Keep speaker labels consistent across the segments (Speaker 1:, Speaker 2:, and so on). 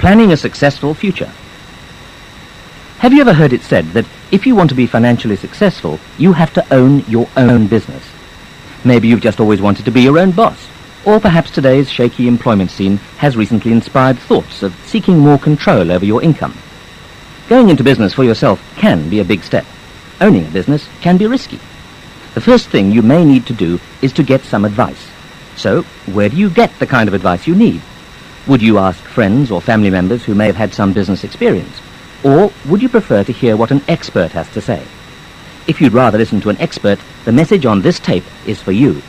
Speaker 1: Planning a successful future. Have you ever heard it said that if you want to be financially successful, you have to own your own business? Maybe you've just always wanted to be your own boss, or perhaps today's shaky employment scene has recently inspired thoughts of seeking more control over your income. Going into business for yourself can be a big step. Owning a business can be risky. The first thing you may need to do is to get some advice. So, where do you get the kind of advice you need? Would you ask friends or family members who may have had some business experience? Or would you prefer to hear what an expert has to say? If you'd rather listen to an expert, the message on this tape is for you.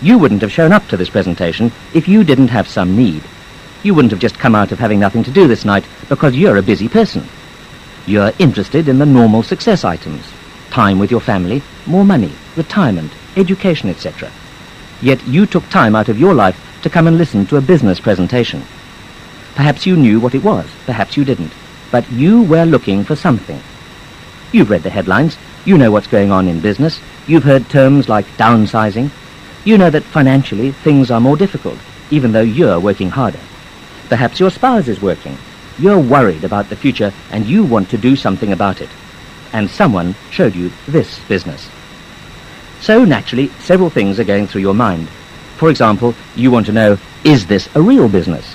Speaker 1: You wouldn't have shown up to this presentation if you didn't have some need. You wouldn't have just come out of having nothing to do this night because you're a busy person. You're interested in the normal success items: time with your family, more money, retirement, education, etc. Yet you took time out of your life to come and listen to a business presentation. Perhaps you knew what it was, perhaps you didn't, but you were looking for something. You've read the headlines, you know what's going on in business, you've heard terms like downsizing, you know that financially things are more difficult, even though you're working harder. Perhaps your spouse is working. You're worried about the future and you want to do something about it. And someone showed you this business. So naturally, several things are going through your mind. For example, you want to know, is this a real business?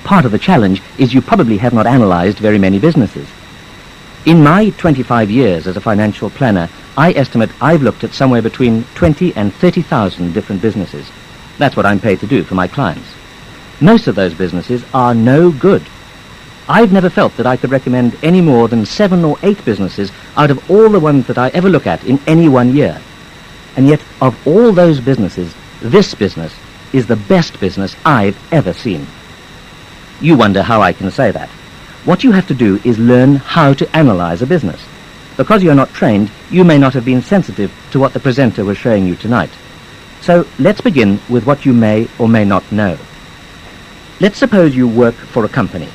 Speaker 1: Part of the challenge is you probably have not analyzed very many businesses. In my 25 years as a financial planner, I estimate I've looked at somewhere between 20 and 30,000 different businesses. That's what I'm paid to do for my clients. Most of those businesses are no good. I've never felt that I could recommend any more than 7 or 8 businesses out of all the ones that I ever look at in any one year. And yet, of all those businesses, this business is the best business I've ever seen. You wonder how I can say that. What you have to do is learn how to analyze a business. Because you're not trained, you may not have been sensitive to what the presenter was showing you tonight. So let's begin with what you may or may not know. Let's suppose you work for a company.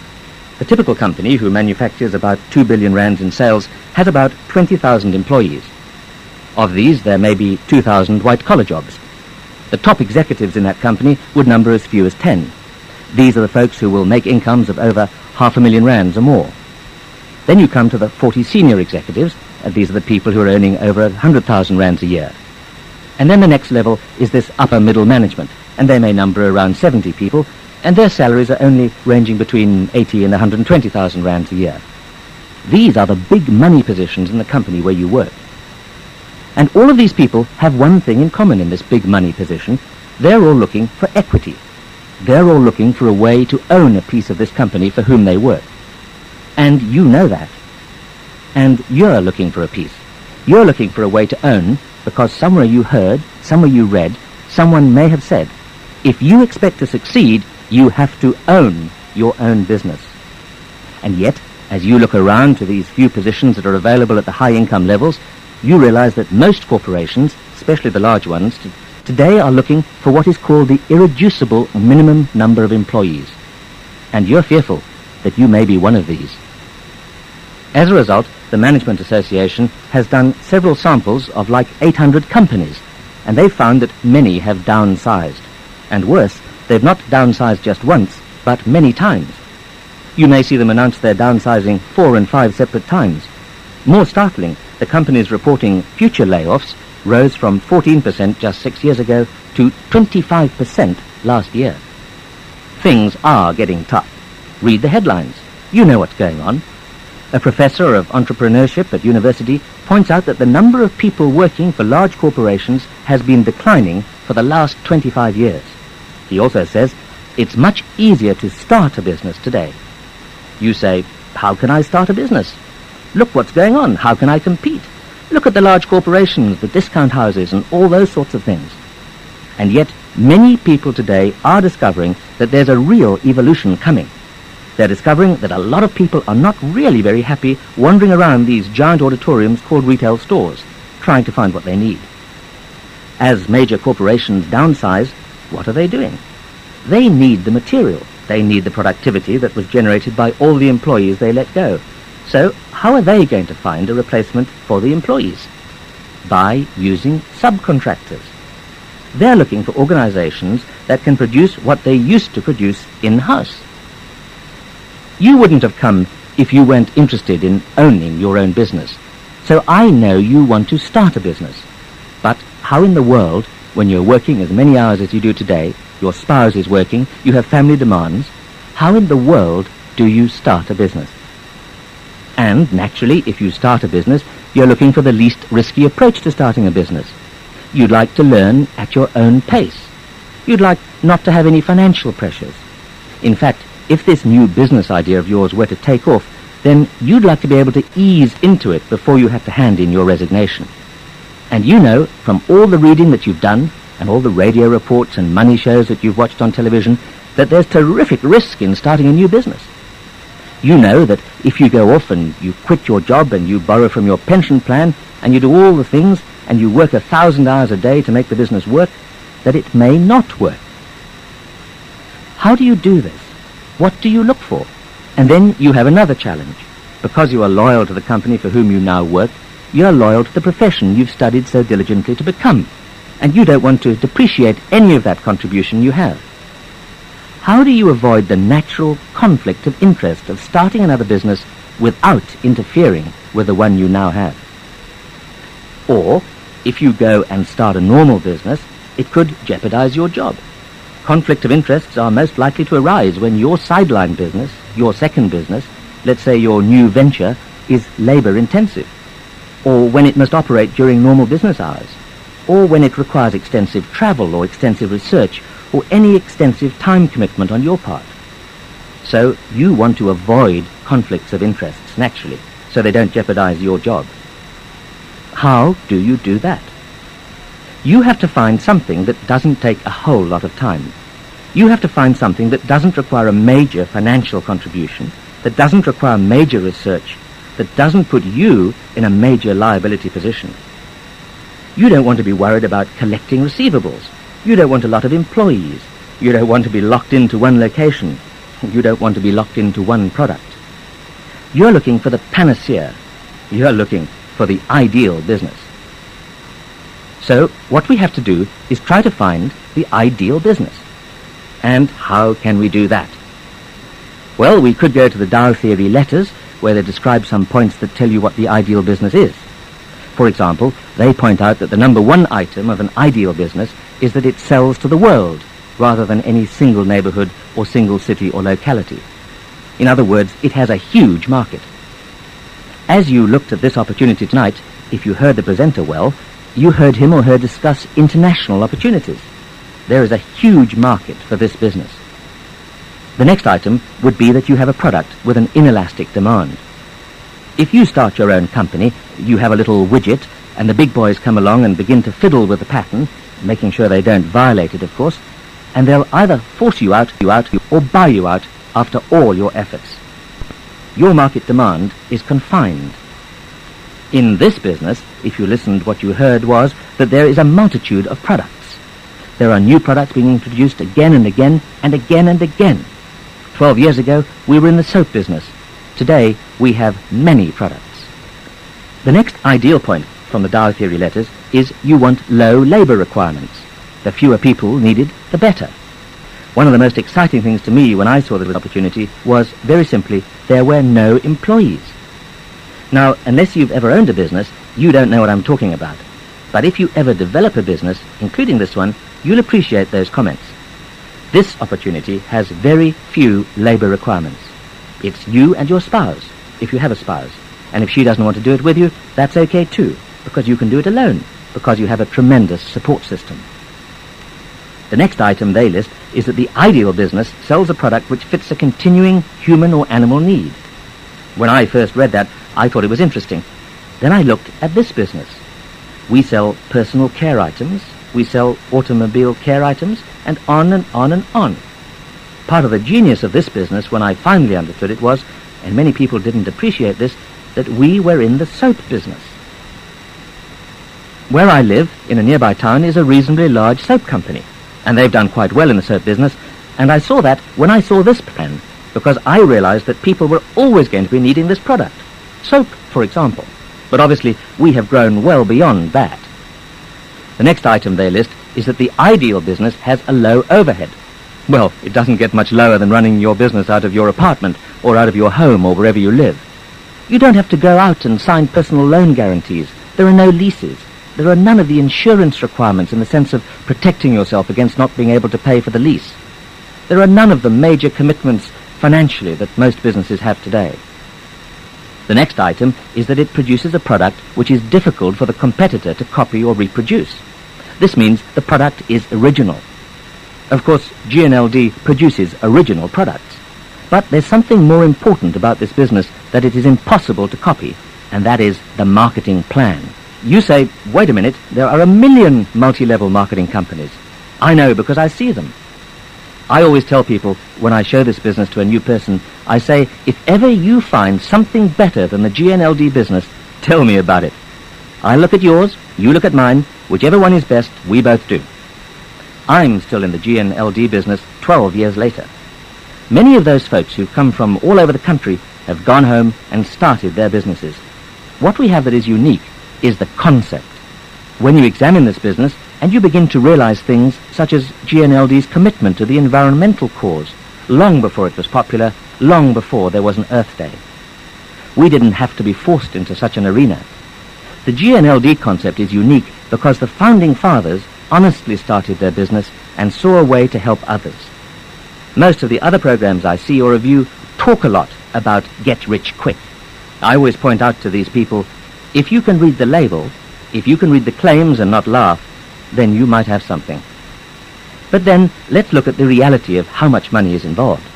Speaker 1: The typical company, who manufactures about 2 billion rands in sales, has about 20,000 employees. Of these, there may be 2,000 white-collar jobs. The top executives in that company would number as few as 10. These are the folks who will make incomes of over 500,000 rands or more. Then you come to the 40 senior executives, and these are the people who are earning over 100,000 rands a year. And then the next level is this upper middle management, and they may number around 70 people, and their salaries are only ranging between 80 and 120,000 rands a year. These are the big money positions in the company where you work. And all of these people have one thing in common in this big money position. They're all looking for equity. They're all looking for a way to own a piece of this company for whom they work. And you know that. And you're looking for a piece. You're looking for a way to own because somewhere you heard, somewhere you read, someone may have said, if you expect to succeed, you have to own your own business. And yet, as you look around to these few positions that are available at the high income levels, you realize that most corporations, especially the large ones, today are looking for what is called the irreducible minimum number of employees. And you're fearful that you may be one of these. As a result, the Management Association has done several samples of like 800 companies, and they've found that many have downsized. And worse, they've not downsized just once, but many times. You may see them announce they're downsizing 4 and 5 separate times. More startling, the companies reporting future layoffs rose from 14% just 6 years ago to 25% last year. Things are getting tough. Read the headlines. You know what's going on. A professor of entrepreneurship at university points out that the number of people working for large corporations has been declining for the last 25 years. He also says it's much easier to start a business today. You say, how can I start a business? Look what's going on. How can I compete? Look at the large corporations, the discount houses, and all those sorts of things. And yet, many people today are discovering that there's a real evolution coming. They're discovering that a lot of people are not really very happy wandering around these giant auditoriums called retail stores, trying to find what they need. As major corporations downsize, what are they doing? They need the material. They need the productivity that was generated by all the employees they let go. So, how are they going to find a replacement for the employees? By using subcontractors. They're looking for organizations that can produce what they used to produce in-house. You wouldn't have come if you weren't interested in owning your own business. So I know you want to start a business. But how in the world, when you're working as many hours as you do today, your spouse is working, you have family demands, how in the world do you start a business? And naturally, if you start a business, you're looking for the least risky approach to starting a business. You'd like to learn at your own pace. You'd like not to have any financial pressures. In fact, if this new business idea of yours were to take off, then you'd like to be able to ease into it before you have to hand in your resignation. And you know, from all the reading that you've done, and all the radio reports and money shows that you've watched on television, that there's terrific risk in starting a new business. You know that if you go off and you quit your job and you borrow from your pension plan and you do all the things and you work 1,000 hours a day to make the business work, that it may not work. How do you do this? What do you look for? And then you have another challenge. Because you are loyal to the company for whom you now work, you are loyal to the profession you've studied so diligently to become, and you don't want to depreciate any of that contribution you have. How do you avoid the natural conflict of interest of starting another business without interfering with the one you now have? Or, if you go and start a normal business, it could jeopardize your job. Conflict of interests are most likely to arise when your sideline business, your second business, let's say your new venture, is labor-intensive, or when it must operate during normal business hours, or when it requires extensive travel or extensive research or any extensive time commitment on your part. So you want to avoid conflicts of interests, naturally, so they don't jeopardize your job. How do you do that? You have to find something that doesn't take a whole lot of time. You have to find something that doesn't require a major financial contribution, that doesn't require major research, that doesn't put you in a major liability position. You don't want to be worried about collecting receivables. You don't want a lot of employees. You don't want to be locked into one location. You don't want to be locked into one product. You're looking for the panacea. You're looking for the ideal business. So what we have to do is try to find the ideal business. And how can we do that? Well, we could go to the Dow theory letters, where they describe some points that tell you what the ideal business is. For example, they point out that the number one item of an ideal business is that it sells to the world, rather than any single neighborhood or single city or locality. In other words, it has a huge market. As you looked at this opportunity tonight, if you heard the presenter well, you heard him or her discuss international opportunities. There is a huge market for this business. The next item would be that you have a product with an inelastic demand. If you start your own company, you have a little widget, and the big boys come along and begin to fiddle with the pattern, making sure they don't violate it, of course, and they'll either force you out, or buy you out after all your efforts. Your market demand is confined. In this business, if you listened, what you heard was that there is a multitude of products. There are new products being introduced again and again and again and again. 12 years ago, we were in the soap business. Today, we have many products. The next ideal point from the Dow theory letters is you want low labor requirements. The fewer people needed, the better. One of the most exciting things to me when I saw this opportunity was, very simply, there were no employees. Now, unless you've ever owned a business, you don't know what I'm talking about. But if you ever develop a business, including this one, you'll appreciate those comments. This opportunity has very few labor requirements. It's you and your spouse, if you have a spouse. And if she doesn't want to do it with you, that's okay too, because you can do it alone, because you have a tremendous support system. The next item they list is that the ideal business sells a product which fits a continuing human or animal need. When I first read that, I thought it was interesting. Then I looked at this business. We sell personal care items, we sell automobile care items, and on and on and on. Part of the genius of this business, when I finally understood it, was, and many people didn't appreciate this, that we were in the soap business. Where I live, in a nearby town, is a reasonably large soap company, and they've done quite well in the soap business, and I saw that when I saw this plan, because I realized that people were always going to be needing this product. Soap, for example. But obviously, we have grown well beyond that. The next item they list is that the ideal business has a low overhead. Well, it doesn't get much lower than running your business out of your apartment or out of your home or wherever you live. You don't have to go out and sign personal loan guarantees. There are no leases. There are none of the insurance requirements in the sense of protecting yourself against not being able to pay for the lease. There are none of the major commitments financially that most businesses have today. The next item is that it produces a product which is difficult for the competitor to copy or reproduce. This means the product is original. Of course, G&LD produces original products. But there's something more important about this business that it is impossible to copy, and that is the marketing plan. You say, wait a minute, there are 1 million multi-level marketing companies. I know because I see them. I always tell people, when I show this business to a new person, I say, if ever you find something better than the G&LD business, tell me about it. I look at yours, you look at mine, whichever one is best, we both do. I'm still in the G&LD business 12 years later. Many of those folks who've come from all over the country have gone home and started their businesses. What we have that is unique is the concept. When you examine this business and you begin to realize things such as G&LD's commitment to the environmental cause, long before it was popular, long before there was an Earth Day. We didn't have to be forced into such an arena. The G&LD concept is unique because the founding fathers honestly started their business and saw a way to help others. Most of the other programs I see or review talk a lot about get rich quick. I always point out to these people, if you can read the label, if you can read the claims and not laugh, then you might have something. But then, let's look at the reality of how much money is involved.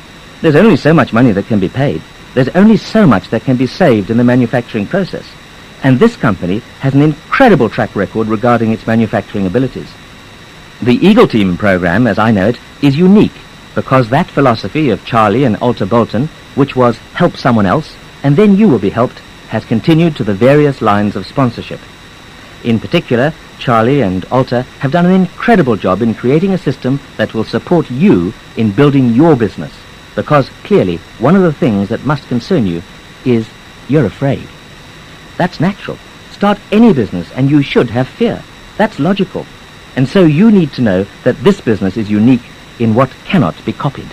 Speaker 1: There's only so much money that can be paid. There's only so much that can be saved in the manufacturing process. And this company has an incredible track record regarding its manufacturing abilities. The Eagle Team program, as I know it, is unique because that philosophy of Charlie and Alta Bolton, which was help someone else, and then you will be helped, has continued to the various lines of sponsorship. In particular, Charlie and Alta have done an incredible job in creating a system that will support you in building your business, because clearly one of the things that must concern you is you're afraid. That's natural. Start any business and you should have fear. That's logical. And so you need to know that this business is unique in what cannot be copied.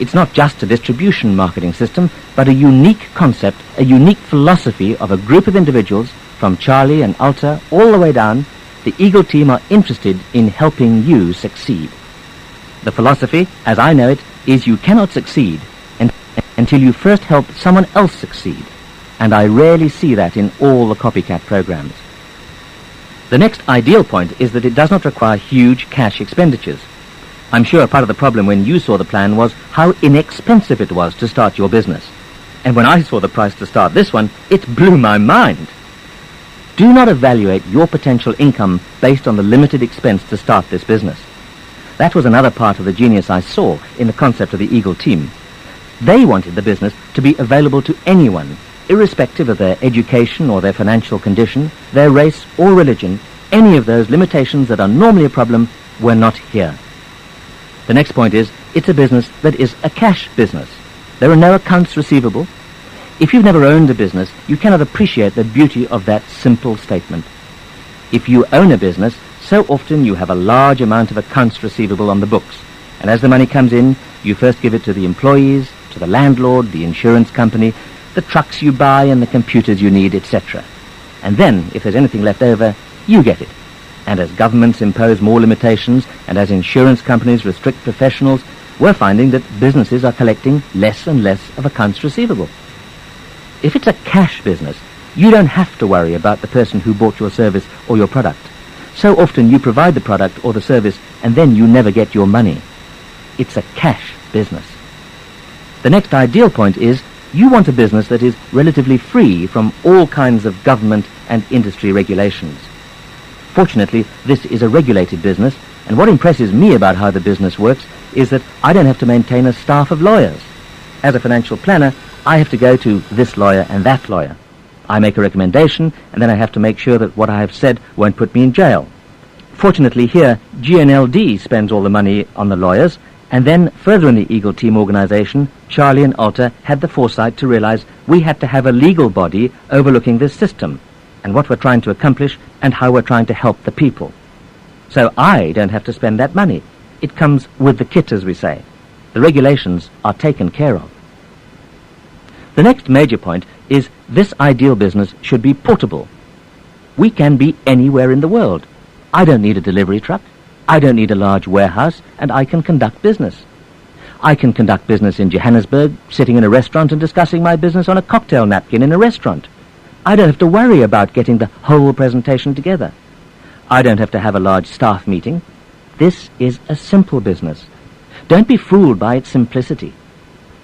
Speaker 1: It's not just a distribution marketing system, but a unique concept, a unique philosophy of a group of individuals from Charlie and Alta all the way down. The Eagle Team are interested in helping you succeed. The philosophy, as I know it, is you cannot succeed until you first help someone else succeed. And I rarely see that in all the copycat programs. The next ideal point is that it does not require huge cash expenditures. I'm sure part of the problem when you saw the plan was how inexpensive it was to start your business. And when I saw the price to start this one, it blew my mind. Do not evaluate your potential income based on the limited expense to start this business. That was another part of the genius I saw in the concept of the Eagle Team. They wanted the business to be available to anyone, irrespective of their education or their financial condition, their race or religion. Any of those limitations that are normally a problem were not here. The next point is, it's a business that is a cash business. There are no accounts receivable. If you've never owned a business, you cannot appreciate the beauty of that simple statement. If you own a business, so often you have a large amount of accounts receivable on the books. And as the money comes in, you first give it to the employees, to the landlord, the insurance company, the trucks you buy and the computers you need, etc. And then, if there's anything left over, you get it. And as governments impose more limitations and as insurance companies restrict professionals, we're finding that businesses are collecting less and less of accounts receivable. If it's a cash business, you don't have to worry about the person who bought your service or your product. So often you provide the product or the service and then you never get your money. It's a cash business. The next ideal point is you want a business that is relatively free from all kinds of government and industry regulations. Fortunately, this is a regulated business, and what impresses me about how the business works is that I don't have to maintain a staff of lawyers. As a financial planner, I have to go to this lawyer and that lawyer. I make a recommendation, and then I have to make sure that what I have said won't put me in jail. Fortunately here, G&LD spends all the money on the lawyers, and then further in the Eagle Team organization, Charlie and Alta had the foresight to realize we had to have a legal body overlooking this system, and what we're trying to accomplish, and how we're trying to help the people. So I don't have to spend that money. It comes with the kit, as we say. The regulations are taken care of. The next major point is this ideal business should be portable. We can be anywhere in the world. I don't need a delivery truck. I don't need a large warehouse, and I can conduct business. I can conduct business in Johannesburg, sitting in a restaurant and discussing my business on a cocktail napkin in a restaurant. I don't have to worry about getting the whole presentation together. I don't have to have a large staff meeting. This is a simple business. Don't be fooled by its simplicity.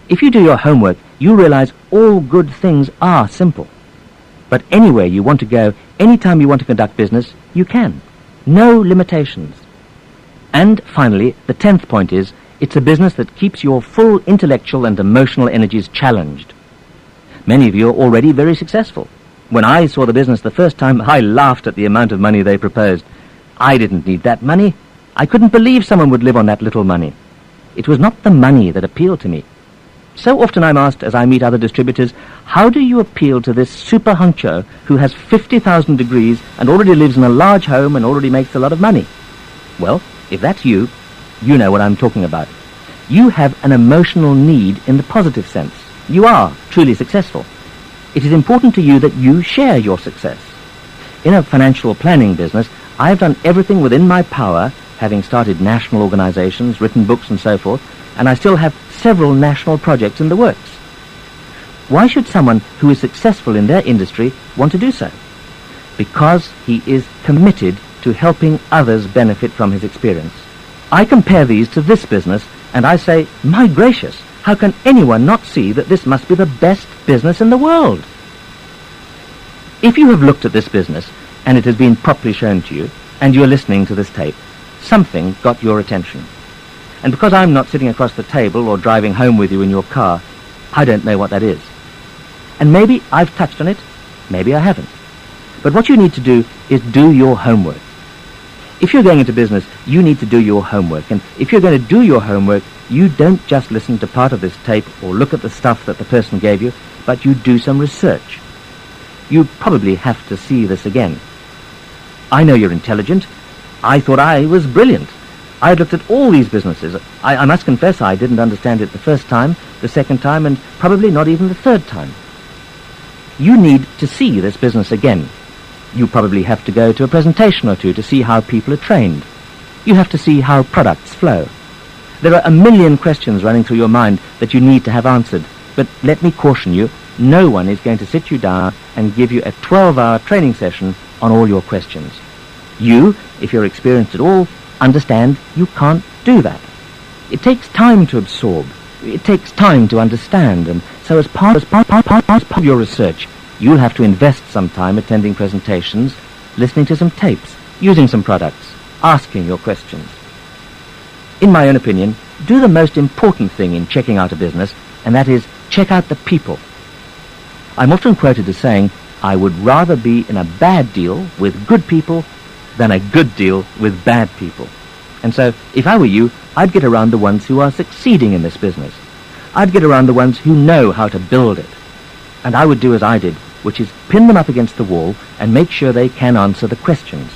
Speaker 1: If you do your homework, you realize all good things are simple. But anywhere you want to go, anytime you want to conduct business, you can. No limitations. And finally, the 10th point is, it's a business that keeps your full intellectual and emotional energies challenged. Many of you are already very successful. When I saw the business the first time, I laughed at the amount of money they proposed. I didn't need that money. I couldn't believe someone would live on that little money. It was not the money that appealed to me. So often I'm asked, as I meet other distributors, how do you appeal to this super huncho who has 50,000 degrees and already lives in a large home and already makes a lot of money? Well, if that's you, you know what I'm talking about. You have an emotional need in the positive sense. You are truly successful. It is important to you that you share your success. In a financial planning business, I've done everything within my power, having started national organizations, written books and so forth, and I still have several national projects in the works. Why should someone who is successful in their industry want to do so? Because he is committed to helping others benefit from his experience. I compare these to this business, and I say, my gracious, how can anyone not see that this must be the best business in the world? If you have looked at this business, and it has been properly shown to you, and you are listening to this tape, something got your attention. And because I'm not sitting across the table or driving home with you in your car, I don't know what that is. And maybe I've touched on it, maybe I haven't. But what you need to do is do your homework. If you're going into business, you need to do your homework. And if you're going to do your homework, you don't just listen to part of this tape or look at the stuff that the person gave you, but you do some research. You probably have to see this again. I know you're intelligent. I thought I was brilliant. I had looked at all these businesses. I must confess I didn't understand it the first time, the second time, and probably not even the third time. You need to see this business again. You probably have to go to a presentation or two to see how people are trained. You have to see how products flow. There are a million questions running through your mind that you need to have answered. But let me caution you, no one is going to sit you down and give you a 12-hour training session on all your questions. You, if you're experienced at all, understand you can't do that. It takes time to absorb. It takes time to understand, and so as part of your research, you'll have to invest some time attending presentations, listening to some tapes, using some products, asking your questions. In my own opinion, do the most important thing in checking out a business, and that is check out the people. I'm often quoted as saying, I would rather be in a bad deal with good people than a good deal with bad people. And so, if I were you, I'd get around the ones who are succeeding in this business. I'd get around the ones who know how to build it. And I would do as I did, which is pin them up against the wall and make sure they can answer the questions.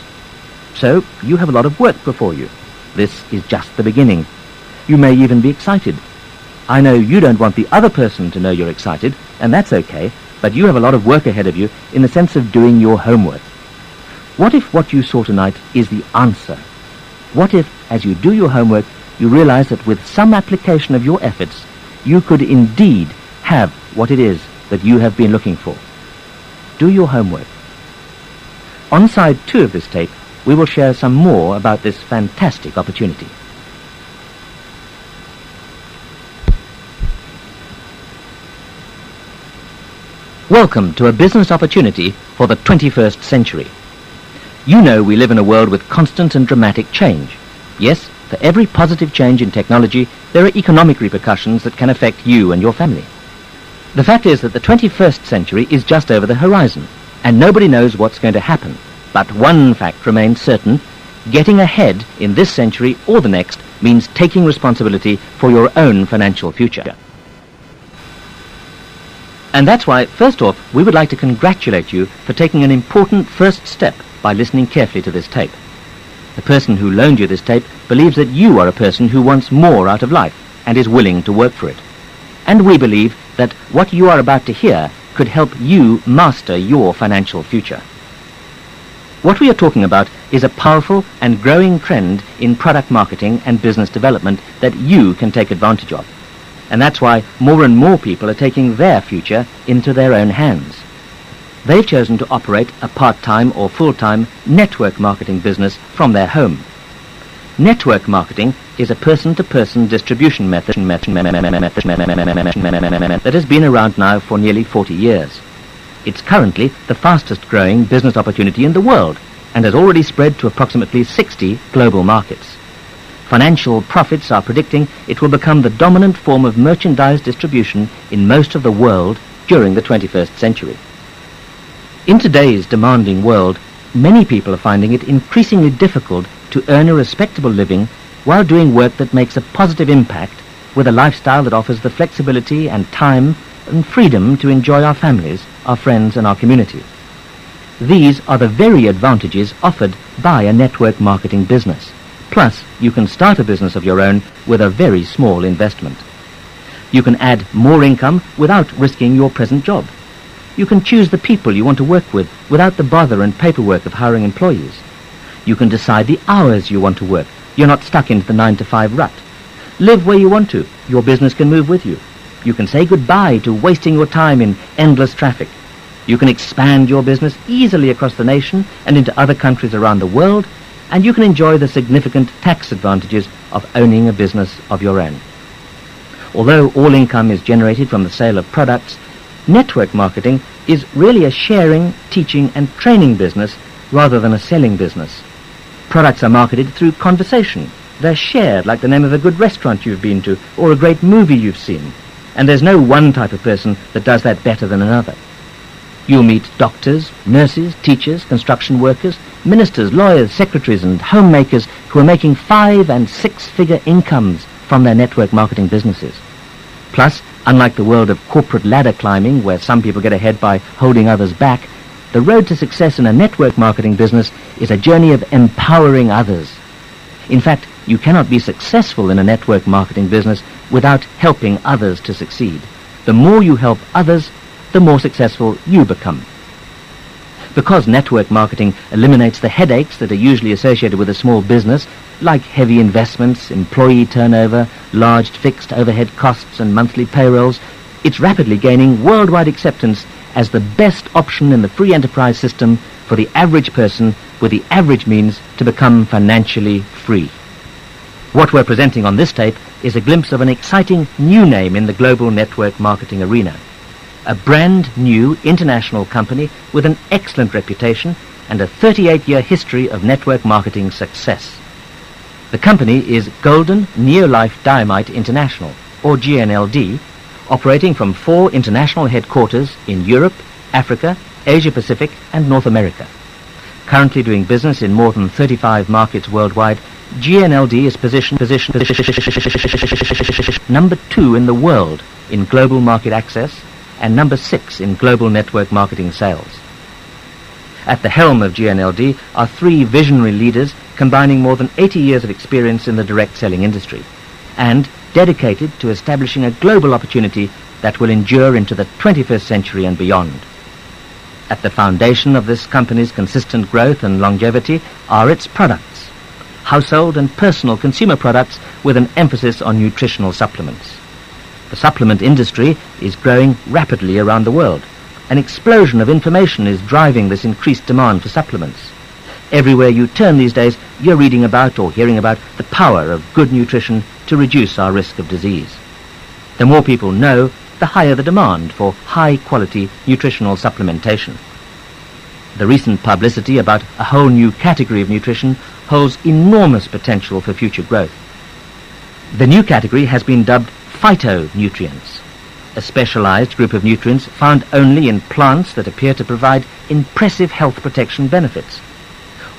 Speaker 1: So, you have a lot of work before you. This is just the beginning. You may even be excited. I know you don't want the other person to know you're excited, and that's okay, but you have a lot of work ahead of you in the sense of doing your homework. What if what you saw tonight is the answer? What if, as you do your homework, you realize that with some application of your efforts, you could indeed have what it is that you have been looking for? Do your homework. On side 2 of this tape, we will share some more about this fantastic opportunity. Welcome to a business opportunity for the 21st century. You know we live in a world with constant and dramatic change. Yes, for every positive change in technology, there are economic repercussions that can affect you and your family. The fact is that the 21st century is just over the horizon, and nobody knows what's going to happen. But one fact remains certain: getting ahead in this century or the next means taking responsibility for your own financial future. And that's why, first off, we would like to congratulate you for taking an important first step by listening carefully to this tape. The person who loaned you this tape believes that you are a person who wants more out of life and is willing to work for it. And we believe that what you are about to hear could help you master your financial future. What we are talking about is a powerful and growing trend in product marketing and business development that you can take advantage of. And that's why more and more people are taking their future into their own hands. They've chosen to operate a part-time or full-time network marketing business from their home. Network marketing is a person-to-person distribution method that has been around now for nearly 40 years. It's currently the fastest-growing business opportunity in the world and has already spread to approximately 60 global markets. Financial profits are predicting it will become the dominant form of merchandise distribution in most of the world during the 21st century. In today's demanding world, many people are finding it increasingly difficult to earn a respectable living while doing work that makes a positive impact with a lifestyle that offers the flexibility and time and freedom to enjoy our families, our friends and our community. These are the very advantages offered by a network marketing business. Plus, you can start a business of your own with a very small investment. You can add more income without risking your present job. You can choose the people you want to work with without the bother and paperwork of hiring employees. You can decide the hours you want to work. You're not stuck into the 9-to-5 rut. Live where you want to. Your business can move with you. You can say goodbye to wasting your time in endless traffic. You can expand your business easily across the nation and into other countries around the world, and you can enjoy the significant tax advantages of owning a business of your own. Although all income is generated from the sale of products, network marketing is really a sharing, teaching and training business rather than a selling business. Products are marketed through conversation. They're shared like the name of a good restaurant you've been to or a great movie you've seen. And there's no one type of person that does that better than another. You'll meet doctors, nurses, teachers, construction workers, ministers, lawyers, secretaries and homemakers who are making 5- and 6-figure incomes from their network marketing businesses. Plus, unlike the world of corporate ladder climbing, where some people get ahead by holding others back, the road to success in a network marketing business is a journey of empowering others. In fact, you cannot be successful in a network marketing business without helping others to succeed. The more you help others, the more successful you become. Because network marketing eliminates the headaches that are usually associated with a small business, like heavy investments, employee turnover, large fixed overhead costs and monthly payrolls, it's rapidly gaining worldwide acceptance as the best option in the free enterprise system for the average person with the average means to become financially free. What we're presenting on this tape is a glimpse of an exciting new name in the global network marketing arena. A brand new international company with an excellent reputation and a 38-year history of network marketing success. The company is Golden Neolife Diamite International, or GNLD, operating from 4 international headquarters in Europe, Africa, Asia-Pacific and North America. Currently doing business in more than 35 markets worldwide, GNLD is positioned number 2 in the world in global market access and number 6 in global network marketing sales. At the helm of GNLD are 3 visionary leaders combining more than 80 years of experience in the direct selling industry and dedicated to establishing a global opportunity that will endure into the 21st century and beyond. At the foundation of this company's consistent growth and longevity are its products, household and personal consumer products with an emphasis on nutritional supplements. The supplement industry is growing rapidly around the world. An explosion of information is driving this increased demand for supplements. Everywhere you turn these days, you're reading about or hearing about the power of good nutrition to reduce our risk of disease. The more people know, the higher the demand for high-quality nutritional supplementation. The recent publicity about a whole new category of nutrition holds enormous potential for future growth. The new category has been dubbed phytonutrients, a specialized group of nutrients found only in plants that appear to provide impressive health protection benefits.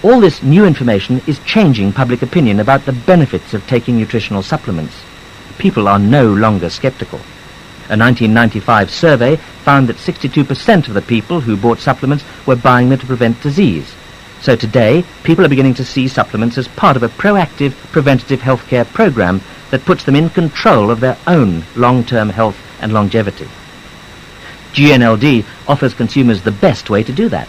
Speaker 1: All this new information is changing public opinion about the benefits of taking nutritional supplements. People are no longer skeptical. A 1995 survey found that 62% of the people who bought supplements were buying them to prevent disease. So today, people are beginning to see supplements as part of a proactive preventative healthcare program that puts them in control of their own long-term health and longevity. GNLD offers consumers the best way to do that.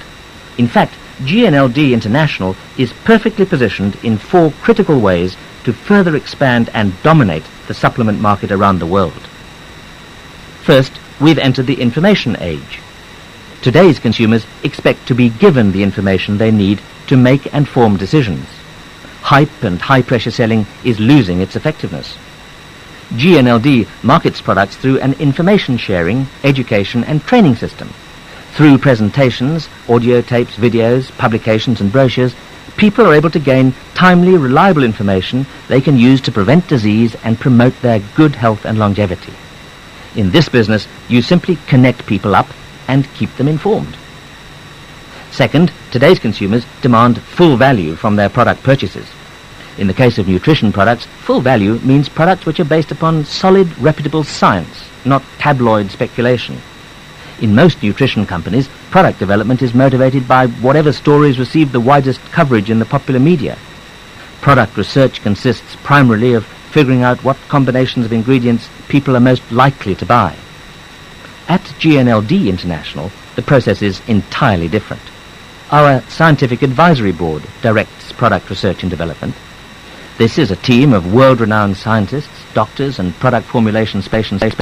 Speaker 1: In fact, GNLD International is perfectly positioned in 4 critical ways to further expand and dominate the supplement market around the world. First, we've entered the information age. Today's consumers expect to be given the information they need to make and form decisions. Hype and high-pressure selling is losing its effectiveness. GNLD markets products through an information sharing, education and training system. Through presentations, audio tapes, videos, publications and brochures, people are able to gain timely, reliable information they can use to prevent disease and promote their good health and longevity. In this business, you simply connect people up and keep them informed. Second, today's consumers demand full value from their product purchases. In the case of nutrition products, full value means products which are based upon solid, reputable science, not tabloid speculation. In most nutrition companies, product development is motivated by whatever stories receive the widest coverage in the popular media. Product research consists primarily of figuring out what combinations of ingredients people are most likely to buy. At GNLD International, the process is entirely different. Our Scientific Advisory Board directs product research and development. This is a team of world-renowned scientists, doctors and product formulation specialists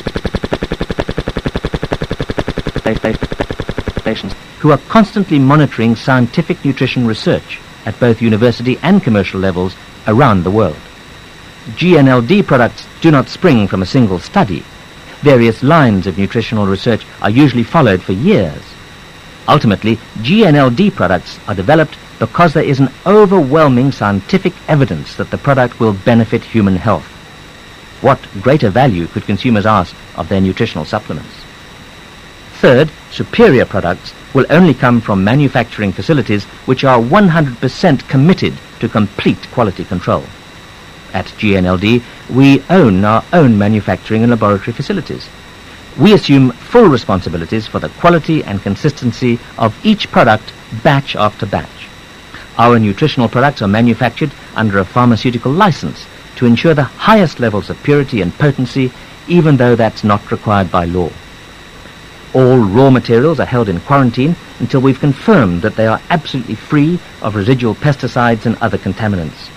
Speaker 1: who are constantly monitoring scientific nutrition research at both university and commercial levels around the world. GNLD products do not spring from a single study. Various lines of nutritional research are usually followed for years. Ultimately, GNLD products are developed because there is an overwhelming scientific evidence that the product will benefit human health. What greater value could consumers ask of their nutritional supplements? Third, superior products will only come from manufacturing facilities which are 100% committed to complete quality control. At GNLD, we own our own manufacturing and laboratory facilities. We assume full responsibilities for the quality and consistency of each product batch after batch. Our nutritional products are manufactured under a pharmaceutical license to ensure the highest levels of purity and potency, even though that's not required by law. All raw materials are held in quarantine until we've confirmed that they are absolutely free of residual pesticides and other contaminants.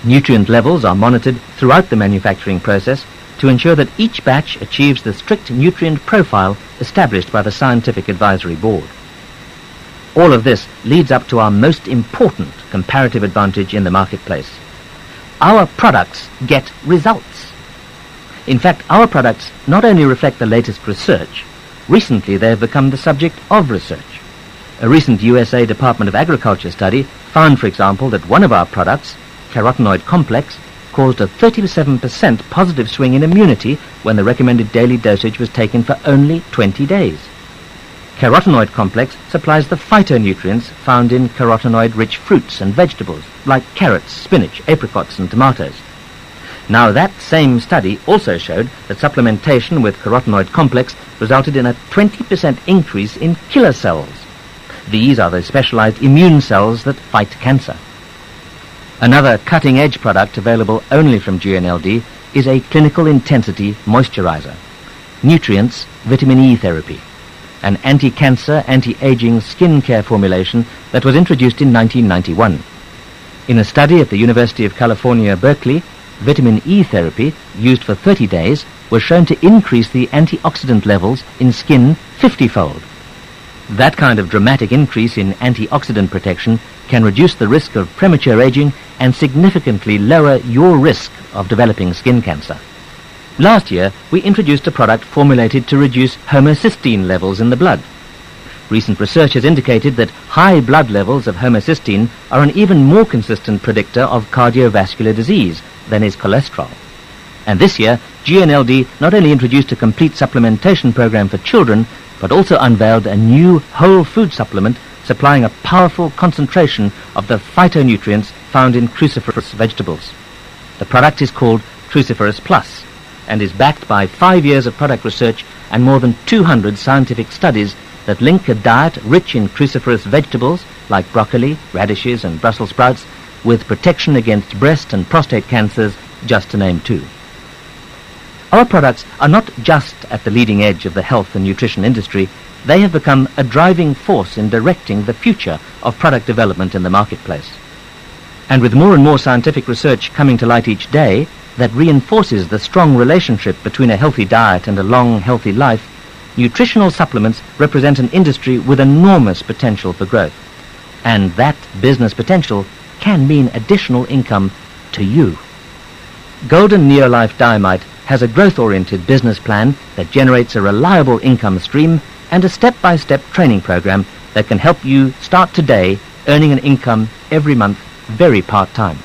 Speaker 1: Nutrient levels are monitored throughout the manufacturing process to ensure that each batch achieves the strict nutrient profile established by the Scientific Advisory Board. All of this leads up to our most important comparative advantage in the marketplace. Our products get results. In fact, our products not only reflect the latest research, recently they have become the subject of research. A recent USA Department of Agriculture study found, for example, that one of our products, carotenoid complex, caused a 37% positive swing in immunity when the recommended daily dosage was taken for only 20 days. Carotenoid complex supplies the phytonutrients found in carotenoid-rich fruits and vegetables, like carrots, spinach, apricots and tomatoes. Now, that same study also showed that supplementation with carotenoid complex resulted in a 20% increase in killer cells. These are the specialized immune cells that fight cancer. Another cutting-edge product available only from GNLD is a clinical intensity moisturizer, Nutrients Vitamin E Therapy, an anti-cancer, anti-aging skin care formulation that was introduced in 1991. In a study at the University of California, Berkeley, vitamin E therapy, used for 30 days, was shown to increase the antioxidant levels in skin 50-fold. That kind of dramatic increase in antioxidant protection can reduce the risk of premature aging and significantly lower your risk of developing skin cancer. Last year, we introduced a product formulated to reduce homocysteine levels in the blood. Recent research has indicated that high blood levels of homocysteine are an even more consistent predictor of cardiovascular disease than is cholesterol. And this year, GNLD not only introduced a complete supplementation program for children, but also unveiled a new whole food supplement supplying a powerful concentration of the phytonutrients found in cruciferous vegetables. The product is called Cruciferous Plus and is backed by 5 years of product research and more than 200 scientific studies that link a diet rich in cruciferous vegetables like broccoli, radishes and Brussels sprouts, with protection against breast and prostate cancers, just to name two. Our products are not just at the leading edge of the health and nutrition industry, they have become a driving force in directing the future of product development in the marketplace. And with more and more scientific research coming to light each day that reinforces the strong relationship between a healthy diet and a long, healthy life, nutritional supplements represent an industry with enormous potential for growth. And that business potential can mean additional income to you. Golden Neolife Diamite has a growth-oriented business plan that generates a reliable income stream and a step-by-step training program that can help you start today earning an income every month, very part-time.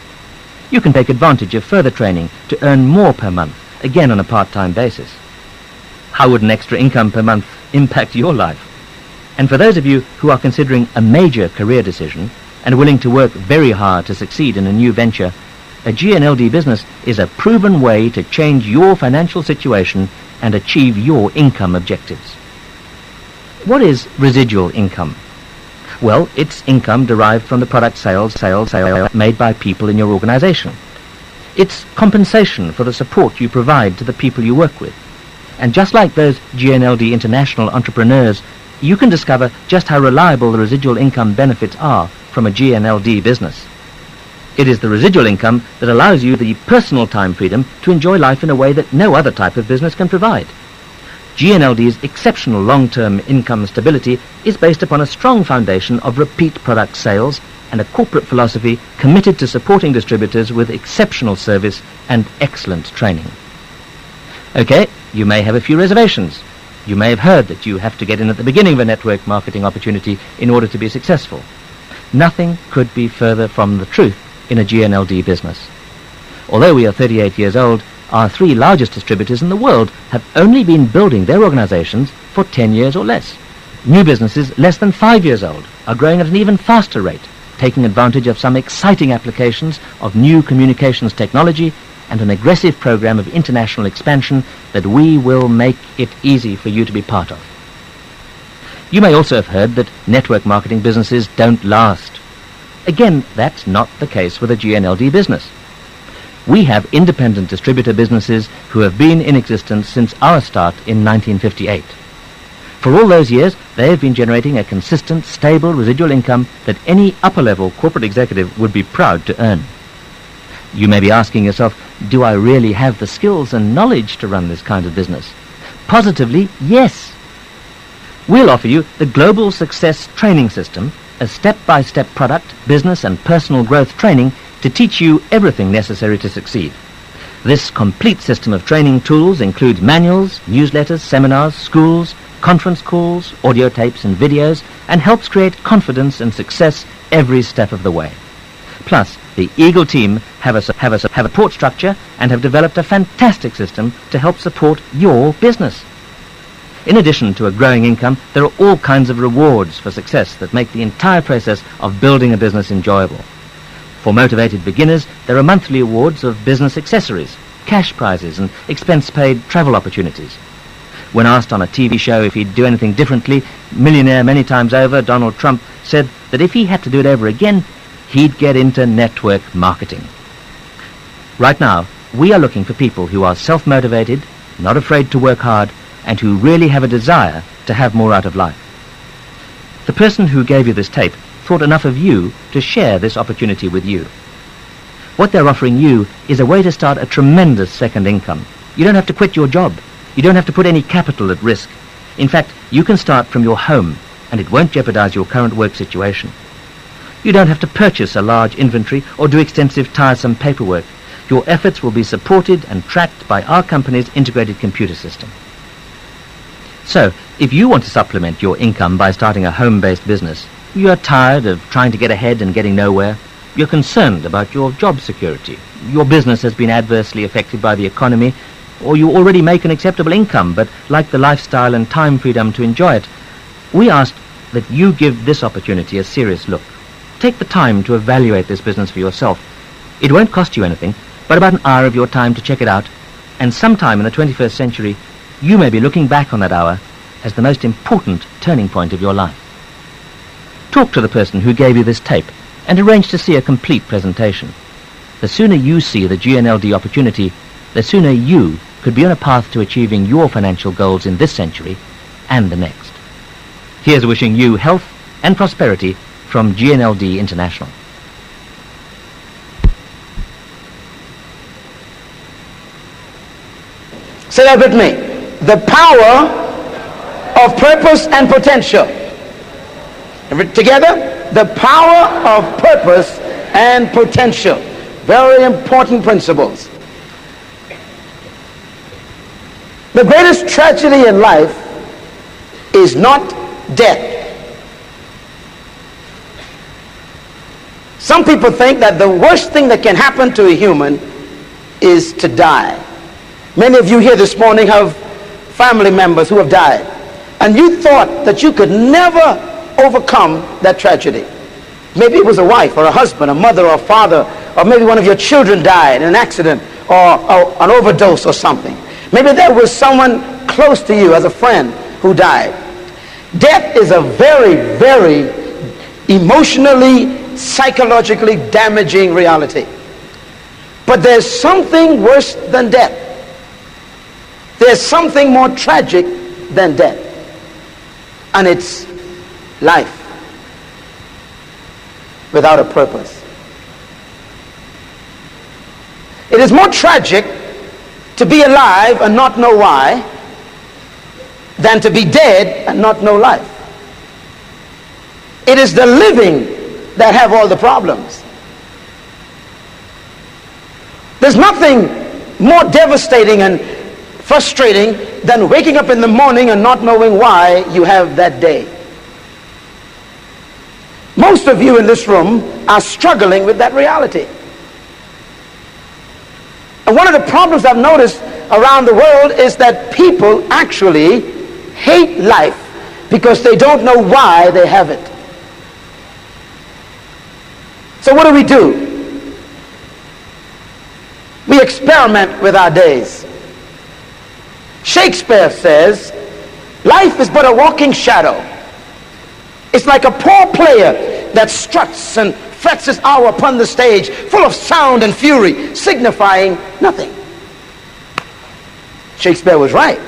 Speaker 1: You can take advantage of further training to earn more per month, again on a part-time basis. How would an extra income per month impact your life? And for those of you who are considering a major career decision and are willing to work very hard to succeed in a new venture, a GNLD business is a proven way to change your financial situation and achieve your income objectives. What is residual income? Well, it's income derived from the product sales made by people in your organization. It's compensation for the support you provide to the people you work with. And just like those GNLD international entrepreneurs, you can discover just how reliable the residual income benefits are from a GNLD business. It is the residual income that allows you the personal time freedom to enjoy life in a way that no other type of business can provide. GNLD's exceptional long-term income stability is based upon a strong foundation of repeat product sales and a corporate philosophy committed to supporting distributors with exceptional service and excellent training. Okay, you may have a few reservations. You may have heard that you have to get in at the beginning of a network marketing opportunity in order to be successful. Nothing could be further from the truth in a GNLD business. Although we are 38 years old, our three largest distributors in the world have only been building their organizations for 10 years or less. New businesses less than 5 years old are growing at an even faster rate, taking advantage of some exciting applications of new communications technology and an aggressive program of international expansion that we will make it easy for you to be part of. You may also have heard that network marketing businesses don't last. Again, that's not the case with a GNLD business. We have independent distributor businesses who have been in existence since our start in 1958. For all those years, they have been generating a consistent, stable residual income that any upper-level corporate executive would be proud to earn. You may be asking yourself, do I really have the skills and knowledge to run this kind of business? Positively, yes. We'll offer you the Global Success Training System, a step-by-step product, business and personal growth training to teach you everything necessary to succeed. This complete system of training tools includes manuals, newsletters, seminars, schools, conference calls, audio tapes and videos, and helps create confidence and success every step of the way. Plus, the Eagle team have a support structure and have developed a fantastic system to help support your business. In addition to a growing income, there are all kinds of rewards for success that make the entire process of building a business enjoyable. For motivated beginners, there are monthly awards of business accessories, cash prizes and expense-paid travel opportunities. When asked on a TV show if he'd do anything differently, millionaire many times over, Donald Trump, said that if he had to do it over again, he'd get into network marketing. Right now, we are looking for people who are self-motivated, not afraid to work hard, and who really have a desire to have more out of life. The person who gave you this tape thought enough of you to share this opportunity with you. What they're offering you is a way to start a tremendous second income. You don't have to quit your job. You don't have to put any capital at risk. In fact, you can start from your home, and it won't jeopardize your current work situation. You don't have to purchase a large inventory or do extensive tiresome paperwork. Your efforts will be supported and tracked by our company's integrated computer system. So, if you want to supplement your income by starting a home-based business, you are tired of trying to get ahead and getting nowhere, you're concerned about your job security, your business has been adversely affected by the economy, or you already make an acceptable income but like the lifestyle and time freedom to enjoy it, we ask that you give this opportunity a serious look. Take the time to evaluate this business for yourself. It won't cost you anything, but about an hour of your time to check it out, and sometime in the 21st century, you may be looking back on that hour as the most important turning point of your life. Talk to the person who gave you this tape and arrange to see a complete presentation. The sooner you see the GNLD opportunity, the sooner you could be on a path to achieving your financial goals in this century and the next. Here's wishing you health and prosperity from GNLD International.
Speaker 2: Say that with me. The power of purpose and potential. Together, the power of purpose and potential. Very important principles. The greatest tragedy in life is not death. Some people think that the worst thing that can happen to a human is to die. Many of you here this morning have family members who have died, and you thought that you could never overcome that tragedy. Maybe it was a wife or a husband, a mother or a father, or maybe one of your children died in an accident or an overdose or something. Maybe there was someone close to you as a friend who died. Death is a very, very emotionally, psychologically damaging reality. But there's something worse than death. There's something more tragic than death. And it's life without a purpose. It is more tragic to be alive and not know why than to be dead and not know life. It is the living that have all the problems. There's nothing more devastating and frustrating than waking up in the morning and not knowing why you have that day. Most of you in this room are struggling with that reality. And one of the problems I've noticed around the world is that people actually hate life because they don't know why they have it. So what do? We experiment with our days. Shakespeare says, life is but a walking shadow. It's like a poor player that struts and frets his hour upon the stage, full of sound and fury, signifying nothing. Shakespeare was right.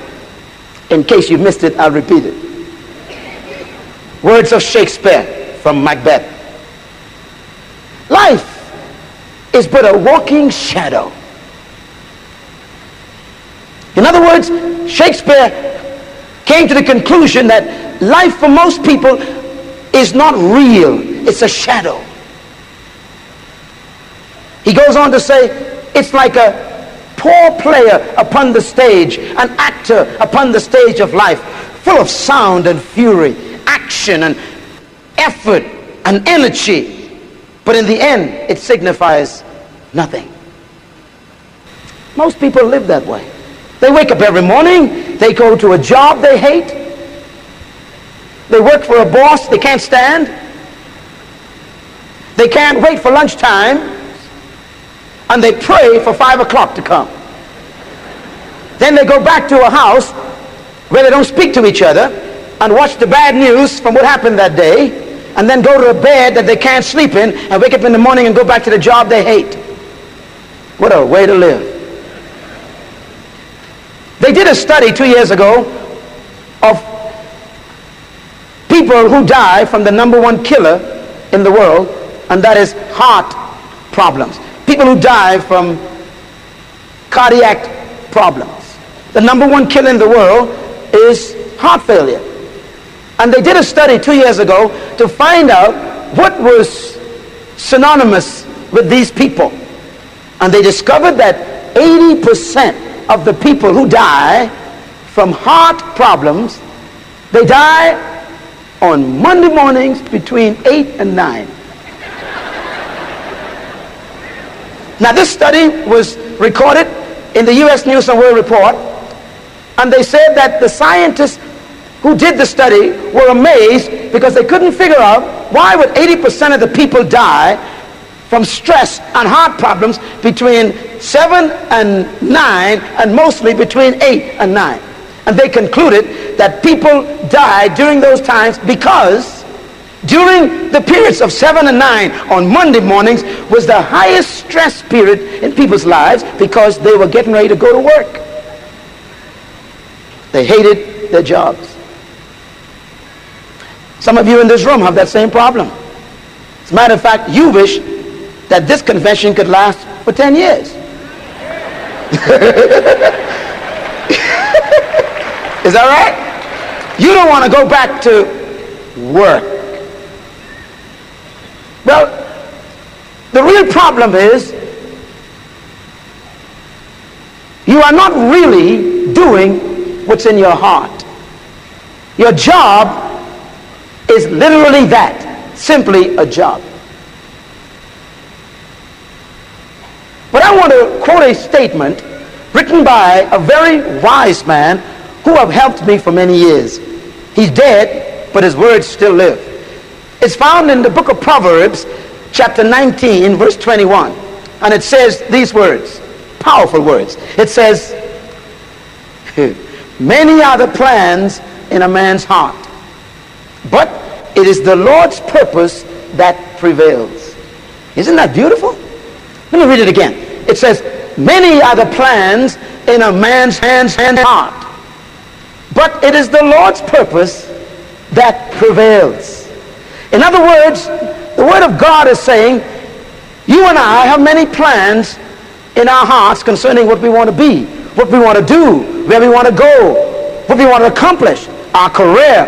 Speaker 2: In case you missed it, I'll repeat it. Words of Shakespeare from Macbeth. Life is but a walking shadow. In other words, Shakespeare came to the conclusion that life for most people is not real. It's a shadow. He goes on to say, it's like a poor player upon the stage, an actor upon the stage of life, full of sound and fury, action and effort and energy. But in the end, it signifies nothing. Most people live that way. They wake up every morning, they go to a job they hate, they work for a boss they can't stand, they can't wait for lunchtime, and they pray for 5 o'clock to come. Then they go back to a house where they don't speak to each other and watch the bad news from what happened that day, and then go to a bed that they can't sleep in and wake up in the morning and go back to the job they hate. What a way to live. They did a study 2 years ago of people who die from the #1 killer in the world, and that is heart problems. People who die from cardiac problems. The #1 killer in the world is heart failure. And they did a study 2 years ago to find out what was synonymous with these people. And they discovered that 80% of the people who die from heart problems, they die on Monday mornings between 8 and 9. Now this study was recorded in the U.S. News and World Report, and they said that the scientists who did the study were amazed because they couldn't figure out why would 80% of the people die from stress and heart problems between 7 and 9, and mostly between 8 and 9. And they concluded that people die during those times because During the periods of 7 and 9 on Monday mornings was the highest stress period in people's lives because they were getting ready to go to work. They hated their jobs. Some of you in this room have that same problem. As a matter of fact, you wish that this convention could last for 10 years. Is that right? You don't want to go back to work. Well, the real problem is you are not really doing what's in your heart. Your job is literally that, simply a job. But I want to quote a statement written by a very wise man who have helped me for many years. He's dead, but his words still live. It's found in the book of Proverbs, chapter 19, verse 21. And it says these words, powerful words. It says, many are the plans in a man's heart, but it is the Lord's purpose that prevails. Isn't that beautiful? Let me read it again. It says, many are the plans in a man's heart, but it is the Lord's purpose that prevails. In other words, the Word of God is saying, you and I have many plans in our hearts concerning what we want to be, what we want to do, where we want to go, what we want to accomplish, our career,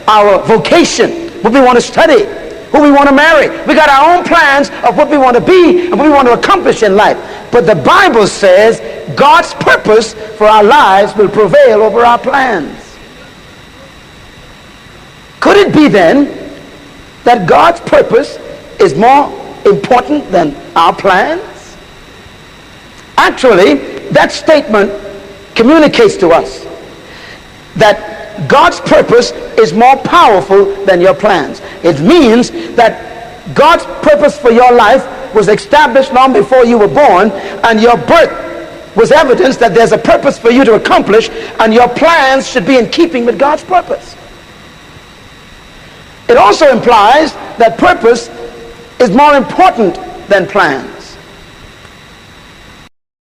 Speaker 2: our vocation, what we want to study, who we want to marry. We got our own plans of what we want to be and what we want to accomplish in life. But the Bible says God's purpose for our lives will prevail over our plans. Could it be then that God's purpose is more important than our plans? Actually, that statement communicates to us that God's purpose is more powerful than your plans. It means that God's purpose for your life was established long before you were born, and your birth was evidence that there's a purpose for you to accomplish, and your plans should be in keeping with God's purpose. It also implies that purpose is more important than plans.